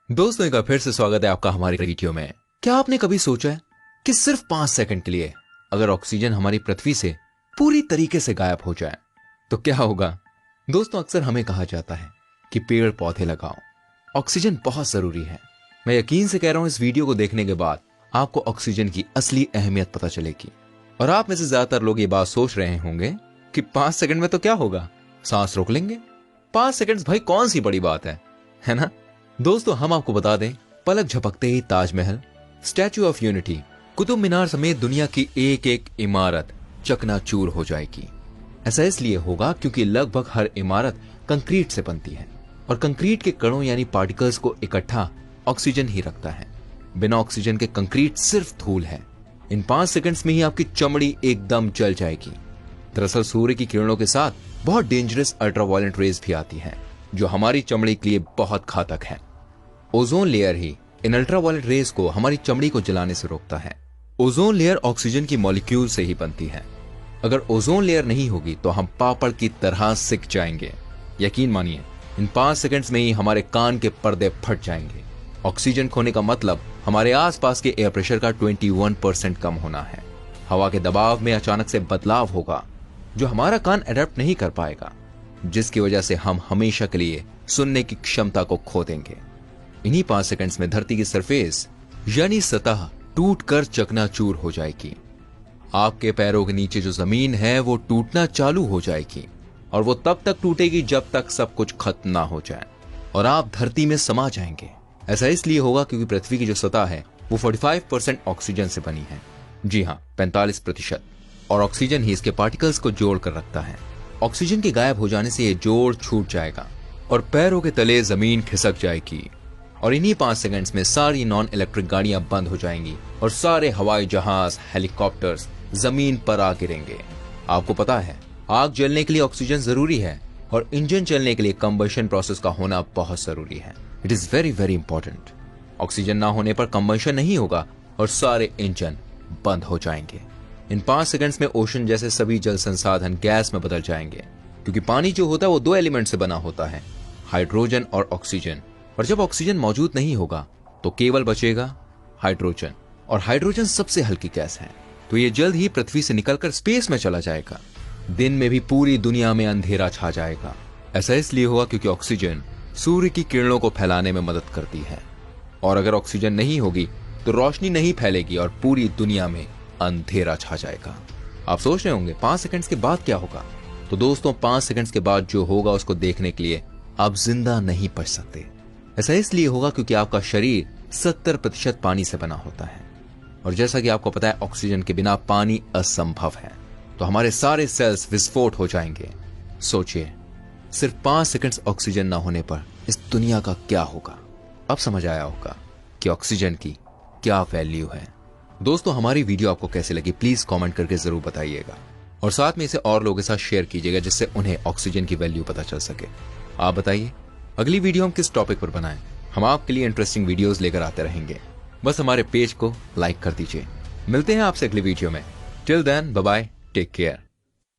दोस्तों, एक बार फिर से स्वागत है आपका हमारी वीडियो में। क्या आपने कभी सोचा है कि सिर्फ 5 सेकंड के लिए अगर ऑक्सीजन हमारी पृथ्वी से पूरी तरीके से गायब हो जाए तो क्या होगा? दोस्तों, अक्सर हमें कहा जाता है कि पेड़ पौधे लगाओ, ऑक्सीजन बहुत जरूरी है। मैं यकीन से कह रहा हूं, इस वीडियो को देखने के बाद आपको ऑक्सीजन की असली अहमियत पता चलेगी। और आप में से ज्यादातर लोग ये बात सोच रहे होंगे कि 5 सेकंड में तो क्या होगा, सांस रोक लेंगे। 5 सेकंड भाई कौन सी बड़ी बात है ना? दोस्तों, हम आपको बता दें, पलक झपकते ही Taj Mahal, Statue of Unity, Qutub Minar समेत दुनिया की एक एक इमारत चकनाचूर हो जाएगी। ऐसा इसलिए होगा क्योंकि लगभग हर इमारत कंक्रीट से बनती है और कंक्रीट के कणों यानी पार्टिकल्स को इकट्ठा ऑक्सीजन ही रखता है। बिना ऑक्सीजन के कंक्रीट सिर्फ धूल है। इन 5 सेकंड्स में ही आपकी चमड़ी एकदम जल जाएगी। दरअसल सूर्य की किरणों के साथ बहुत डेंजरस अल्ट्रावायलेट रेज भी आती हैं, जो हमारी चमड़ी के लिए बहुत घातक है। ओजोन लेयर ही इन अल्ट्रावायलेट रेज को हमारी चमड़ी को जलाने से रोकता है। ओजोन लेयर ऑक्सीजन की मॉलिक्यूल से ही बनती है। अगर ओजोन लेयर नहीं होगी तो हम पापड़ की तरह सिक जाएंगे। यकीन मानिए, इन 5 सेकंड्स में ही हमारे कान के पर्दे फट जाएंगे। ऑक्सीजन खोने का मतलब हमारे आसपास के एयर प्रेशर का 21% कम होना है। हवा के दबाव में अचानक से बदलाव होगा जो हमारा कान अडेप्ट नहीं कर पाएगा, जिसकी वजह से हम हमेशा के लिए सुनने की क्षमता को खो देंगे। इन्हीं 5 सेकंड्स में धरती की सरफेस यानी सतह टूटकर चकनाचूर हो जाएगी। आपके पैरों के नीचे जो जमीन है वो टूटना चालू हो जाएगी और वो तब तक टूटेगी जब तक सब कुछ खत्म ना हो जाए और आप धरती में समा जाएंगे। ऐसा इसलिए होगा क्योंकि पृथ्वी की जो सतह है वो 45% ऑक्सीजन से बनी है। जी हाँ, 45%। और ऑक्सीजन ही इसके पार्टिकल्स को जोड़ कर रखता है। ऑक्सीजन के गायब हो जाने से ये जोड़ छूट जाएगा और पैरों के तले जमीन खिसक जाएगी। और इन्हीं 5 सेकंड्स में सारी नॉन इलेक्ट्रिक गाड़ियां बंद हो जाएंगी और सारे हवाई जहाज, हेलीकॉप्टर्स जमीन पर आ गिरेंगे। आपको पता है, आग जलने के लिए ऑक्सीजन जरूरी है और इंजन चलने के लिए कंबशन प्रोसेस का होना बहुत जरूरी है। It is very very important. Oxygen ना होने पर कंबशन नहीं होगा और सारे इंजन बंद हो जाएंगे। इन 5 सेकंड्स में ओशन जैसे सभी जल संसाधन गैस में बदल जाएंगे, क्योंकि पानी जो होता है वो 2 एलिमेंट से बना होता है, हाइड्रोजन और ऑक्सीजन। और जब ऑक्सीजन मौजूद नहीं होगा तो केवल बचेगा हाइड्रोजन, और हाइड्रोजन सबसे हल्की गैस है, तो ये जल्द ही पृथ्वी से निकलकर स्पेस में चला जाएगा। दिन में भी पूरी दुनिया में अंधेरा छा जाएगा। ऐसा इसलिए हुआ क्योंकि ऑक्सीजन सूर्य की किरणों को फैलाने में मदद करती है, और अगर ऑक्सीजन नहीं होगी तो रोशनी नहीं फैलेगी और पूरी दुनिया में अंधेरा छा जाएगा। आप सोच रहे होंगे 5 सेकंड्स के बाद क्या होगा? तो दोस्तों, 5 सेकंड्स के बाद जो होगा उसको देखने के लिए आप जिंदा नहीं बच सकते। ऐसा इसलिए होगा क्योंकि आपका शरीर 70% पानी से बना होता है, और जैसा कि आपको पता है ऑक्सीजन के बिना पानी असंभव है, तो हमारे सारे सेल्स विस्फोट हो जाएंगे। सोचिए, सिर्फ 5 सेकंड्स ऑक्सीजन ना होने पर इस दुनिया का क्या होगा। अब समझ आया होगा कि ऑक्सीजन की क्या वैल्यू है। दोस्तों, हमारी वीडियो आपको कैसे लगी प्लीज कमेंट करके जरूर बताइएगा, और साथ में इसे और लोगों के साथ शेयर कीजिएगा जिससे उन्हें ऑक्सीजन की वैल्यू पता चल सके। आप बताइए अगली वीडियो हम किस टॉपिक पर बनाएं। हम आपके लिए इंटरेस्टिंग वीडियोस लेकर आते रहेंगे। बस हमारे पेज को लाइक कर दीजिए। मिलते हैं आपसे अगली वीडियो में। Till then, bye bye, take care.